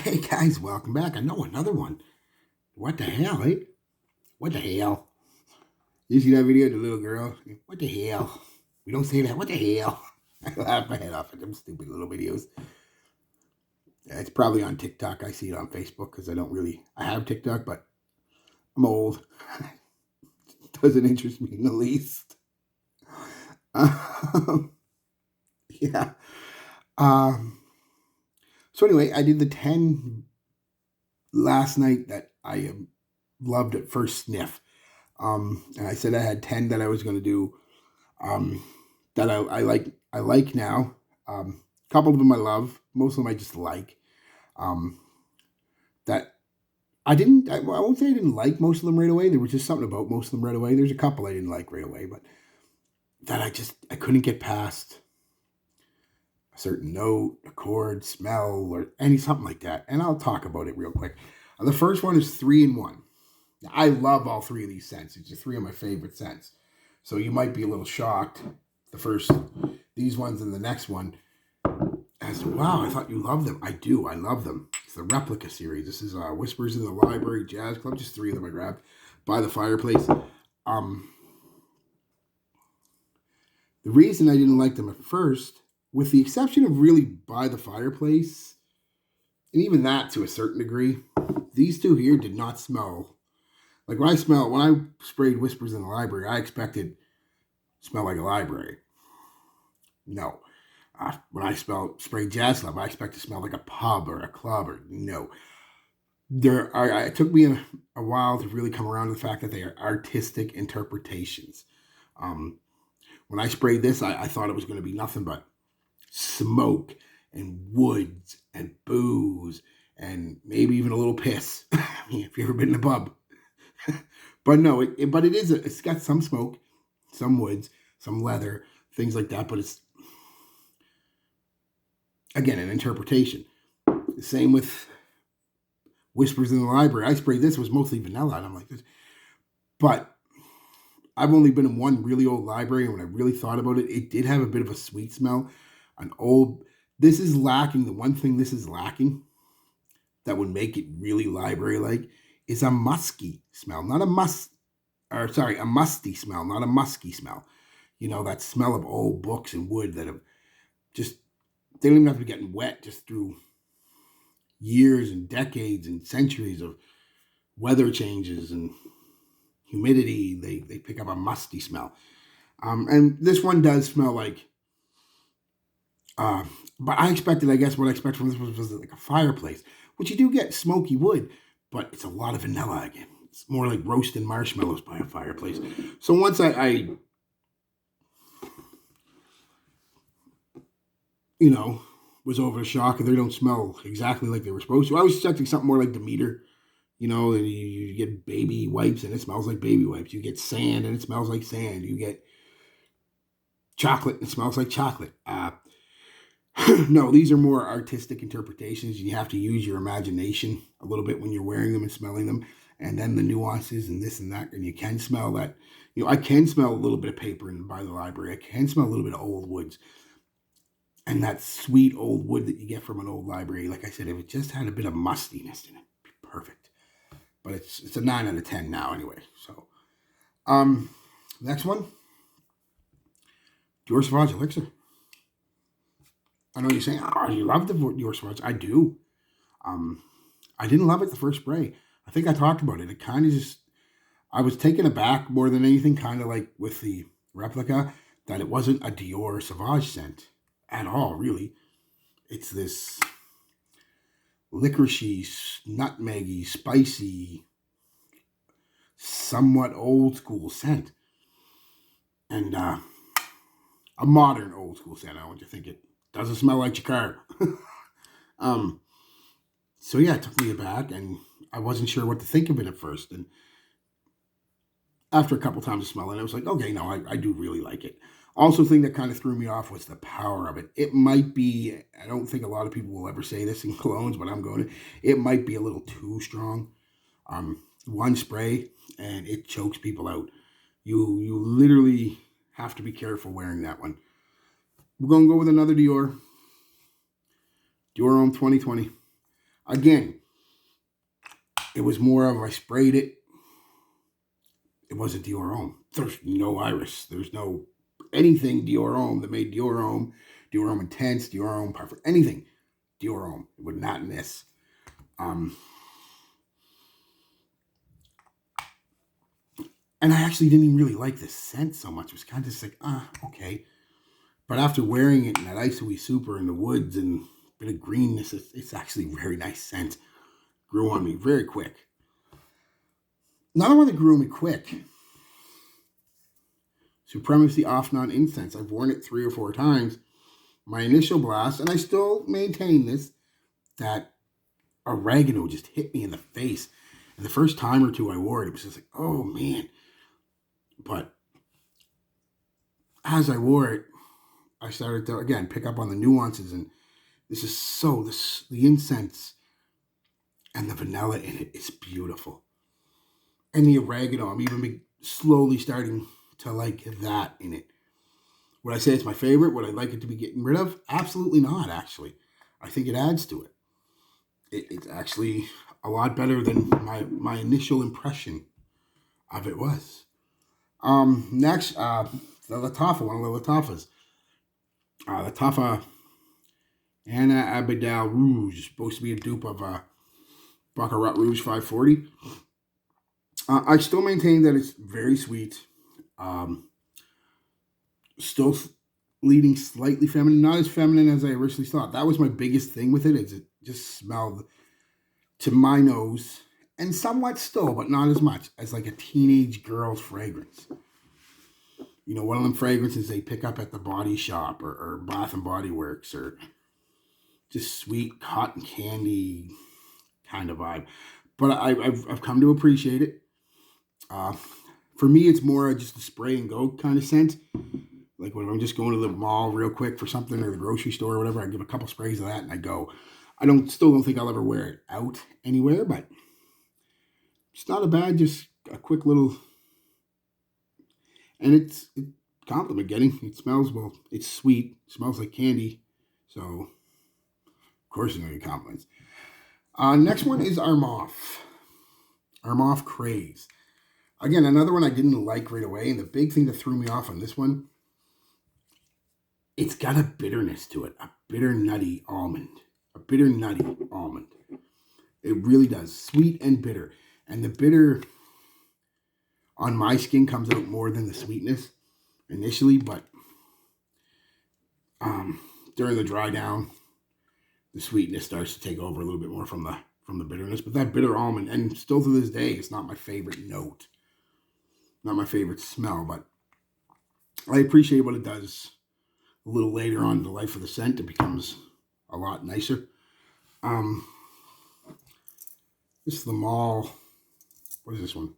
Hey guys, welcome back. I know another one. What the hell, eh? What the hell? You see that video of the little girl? What the hell? We don't say that. What the hell? I laugh my head off at them stupid little videos. Yeah, it's probably on TikTok. I see it on Facebook because I have TikTok, but I'm old. It doesn't interest me in the least. Um, yeah. Um, so anyway, I did the 10 last night that I loved at first sniff. And I said I had 10 that I was going to do um, that I like now. A couple of them I love. Most of them I just like. Um, that I won't say I didn't like most of them right away. There was just something about most of them right away. There's a couple I didn't like right away, but that I couldn't get past a certain note, a chord, smell, or something like that. And I'll talk about it real quick. The first one is 3-in-1. I love all three of these scents. It's just three of my favorite scents. So you might be a little shocked. These ones and the next one. As to, wow, I thought you loved them. I do. I love them. It's the Replica series. This is Whispers in the Library, Jazz Club. Just three of them I grabbed by the fireplace. The reason I didn't like them at first, with the exception of really by the fireplace, and even that to a certain degree, these two here did not smell. Like when I sprayed Whispers in the Library, I expected smell like a library. No. When I spray Jazz Club, I expect to smell like a pub or a club or no. It took me a while to really come around to the fact that they are artistic interpretations. When I sprayed this, I thought it was going to be nothing but smoke and woods and booze and maybe even a little piss. If you've ever been in a pub. But no, it's got some smoke, some woods, some leather, things like that, but it's, again, an interpretation. The same with Whispers in the Library. I sprayed this, it was mostly vanilla, and I'm like this. But I've only been in one really old library, and when I really thought about it, it did have a bit of a sweet smell. This is lacking. The one thing this is lacking that would make it really library-like is a musky smell. A musty smell, not a musky smell. You know, that smell of old books and wood that have just, they don't even have to be getting wet just through years and decades and centuries of weather changes and humidity. They pick up a musty smell. And this one does smell like, but I expected, I guess what I expected from this was like a fireplace, which you do get smoky wood, but it's a lot of vanilla again. It's more like roasting marshmallows by a fireplace. So once I was over the shock and they don't smell exactly like they were supposed to. I was expecting something more like Demeter. You get baby wipes and it smells like baby wipes. You get sand and it smells like sand. You get chocolate and it smells like chocolate. No, these are more artistic interpretations. You have to use your imagination a little bit when you're wearing them and smelling them. And then the nuances and this and that. And you can smell that. I can smell a little bit of paper by the library. I can smell a little bit of old woods. And that sweet old wood that you get from an old library, like I said, if it just had a bit of mustiness in it, it'd be perfect. But it's a 9 out of 10 now anyway. So, next one, Dior Sauvage Elixir. I know you're saying, oh, you love the Dior Sauvage. I do. I didn't love it the first spray. I think I talked about it. It kind of just, I was taken aback more than anything, kind of like with the Replica, that it wasn't a Dior Sauvage scent at all, really. It's this licoricey, nutmeggy, spicy, somewhat old school scent. And a modern old school scent. I want you to think it doesn't smell like your car. So yeah, it took me aback and I wasn't sure what to think of it at first. And after a couple times of smelling it, I was like, okay, no, I do really like it. Also, the thing that kind of threw me off was the power of it. It might be, I don't think a lot of people will ever say this in colognes, but I'm going to, it might be a little too strong. One spray and it chokes people out. You literally have to be careful wearing that one. We're going to go with another Dior Homme 2020. Again, it was more of I sprayed it. It wasn't Dior Homme. There's no iris. There's no anything Dior Homme that made Dior Homme, Dior Homme Intense, Dior Homme Perfect, anything Dior Homme. It would not miss. And I actually didn't even really like the scent so much. It was kind of just like, okay. But after wearing it in that Isoe Super in the woods and a bit of greenness, it's actually a very nice scent. Grew on me very quick. Another one that grew on me quick, Supremacy Off Non-Incense. I've worn it 3 or 4 times. My initial blast, and I still maintain this, that oregano just hit me in the face. And the first time or two I wore it, it was just like, oh man. But as I wore it, I started to, again, pick up on the nuances. And this is the incense and the vanilla in it is beautiful. And the oregano, I'm even slowly starting to like that in it. Would I say it's my favorite? Would I like it to be getting rid of? Absolutely not, actually. I think it adds to it. It's actually a lot better than my initial impression of it was. Next, the Lattafa, one of the Lattafas. Lattafa Anna Abidal Rouge, supposed to be a dupe of Baccarat Rouge 540. I still maintain that it's very sweet. Still leading slightly feminine, not as feminine as I originally thought. That was my biggest thing with it, is it just smelled, to my nose, and somewhat still, but not as much, as like a teenage girl's fragrance. You know, one of them fragrances they pick up at the Body Shop or Bath and Body Works, or just sweet cotton candy kind of vibe. But I've come to appreciate it. For me, it's more just a spray and go kind of scent. Like when I'm just going to the mall real quick for something, or the grocery store or whatever, I give a couple sprays of that and I go. I still don't think I'll ever wear it out anywhere, but it's not a bad, just a quick little, and it's compliment getting. It smells, well, it's sweet, it smells like candy, so of course you're gonna get compliments. Next one is Armaf Craze. Again, another one I didn't like right away, and the big thing that threw me off on this one, it's got a bitterness to it, a bitter nutty almond. It really does, sweet and bitter. And the bitter on my skin comes out more than the sweetness initially, but during the dry down, the sweetness starts to take over a little bit more from the bitterness. But that bitter almond, and still to this day, it's not my favorite note, not my favorite smell, but I appreciate what it does. A little later on in the life of the scent, it becomes a lot nicer. This is the Mall. What is this one?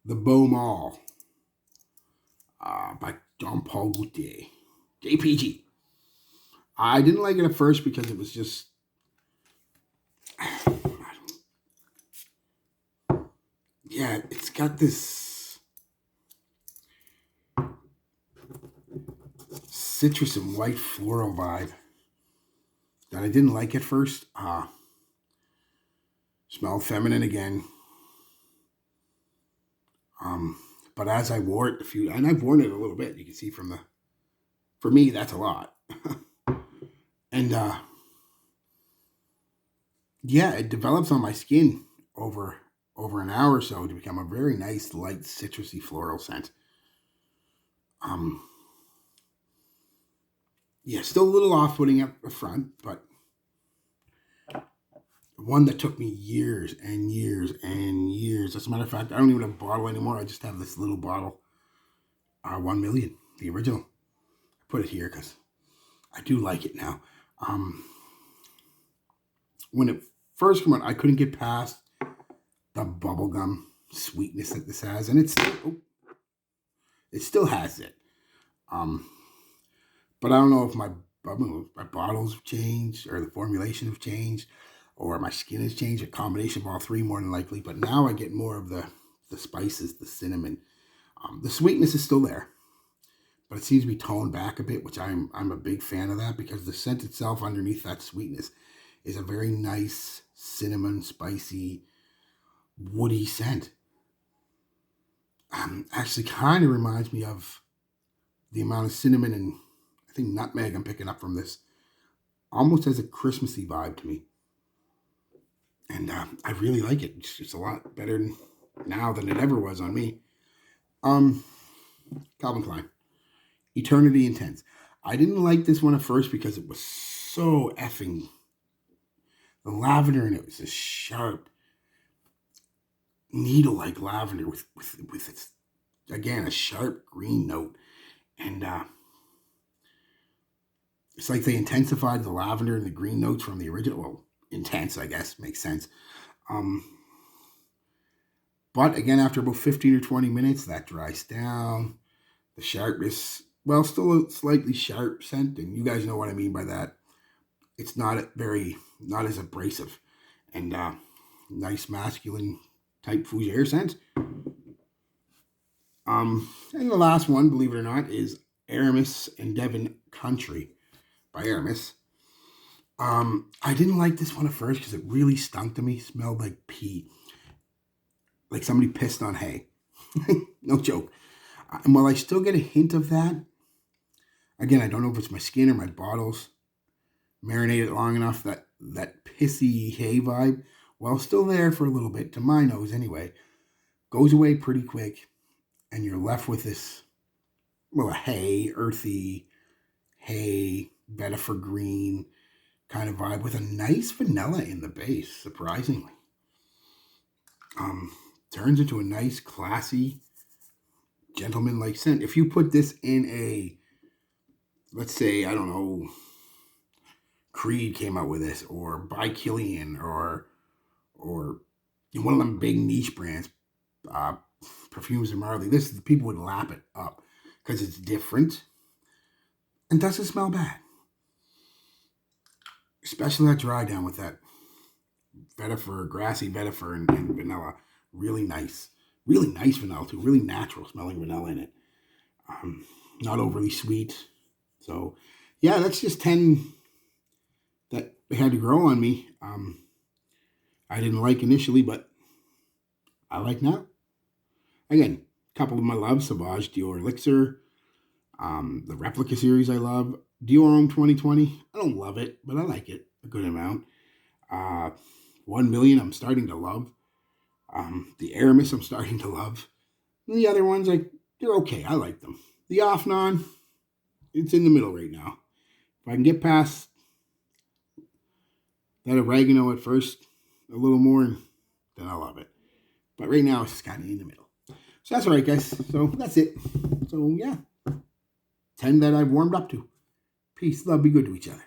The Beau Mall by Jean Paul Gaultier. JPG. I didn't like it at first because it was just, yeah, it's got this citrus and white floral vibe that I didn't like at first. Smelled feminine again. But as I wore it and I've worn it a little bit, you can see for me, that's a lot. And yeah, it develops on my skin over an hour or so to become a very nice, light, citrusy floral scent. Yeah, still a little off-putting up front, but one that took me years and years and years. As a matter of fact, I don't even have a bottle anymore. I just have this little bottle, 1 million, the original. I put it here because I do like it now. When it first came out, I couldn't get past the bubblegum sweetness that this has, and it still has it. But I don't know if my bottles have changed, or the formulation have changed, or my skin has changed, a combination of all three more than likely. But now I get more of the spices, the cinnamon. The sweetness is still there, but it seems to be toned back a bit, which I'm a big fan of that, because the scent itself underneath that sweetness is a very nice cinnamon, spicy, woody scent. Actually kind of reminds me of the amount of cinnamon and I think nutmeg I'm picking up from this. Almost has a Christmassy vibe to me. And I really like it. It's a lot better now than it ever was on me. Calvin Klein, Eternity Intense. I didn't like this one at first because it was so effing. The lavender in it was a sharp, needle-like lavender with its, again, a sharp green note. And it's like they intensified the lavender and the green notes from the original. Well, intense, I guess, makes sense. But again, after about 15 or 20 minutes, that dries down. The sharpness, well, still a slightly sharp scent, and you guys know what I mean by that. It's not as abrasive, and nice masculine type fougere scent. And the last one, believe it or not, is Aramis and Devon Country by Aramis. I didn't like this one at first because it really stunk to me. It smelled like pee, like somebody pissed on hay. No joke. And while I still get a hint of that, again, I don't know if it's my skin or my bottles marinated long enough that pissy hay vibe, while still there for a little bit, to my nose anyway, goes away pretty quick, and you're left with this, well, a hay, earthy, hay, vetiver green kind of vibe with a nice vanilla in the base, surprisingly. Turns into a nice, classy, gentleman-like scent. If you put this in a, let's say, I don't know, Creed came out with this, or By Killian, or one of them big niche brands, Perfumes and Marley, people would lap it up because it's different and doesn't smell bad. Especially that dry down with that vetiver, grassy vetiver and vanilla. Really nice vanilla too. Really natural smelling vanilla in it. Not overly sweet. So yeah, that's just 10 that had to grow on me. I didn't like initially, but I like now. Again, a couple of my loves: Sauvage Dior Elixir, the Replica series I love, Dior Homme 2020. I don't love it, but I like it a good amount. 1 Million I'm starting to love. The Aramis I'm starting to love. And the other ones, they're okay. I like them. The Afnan, it's in the middle right now. If I can get past that oregano at first a little more, then I love it. But right now, it's just kind of in the middle. So that's all right, guys. So that's it. So yeah, 10 that I've warmed up to. Peace, love, be good to each other.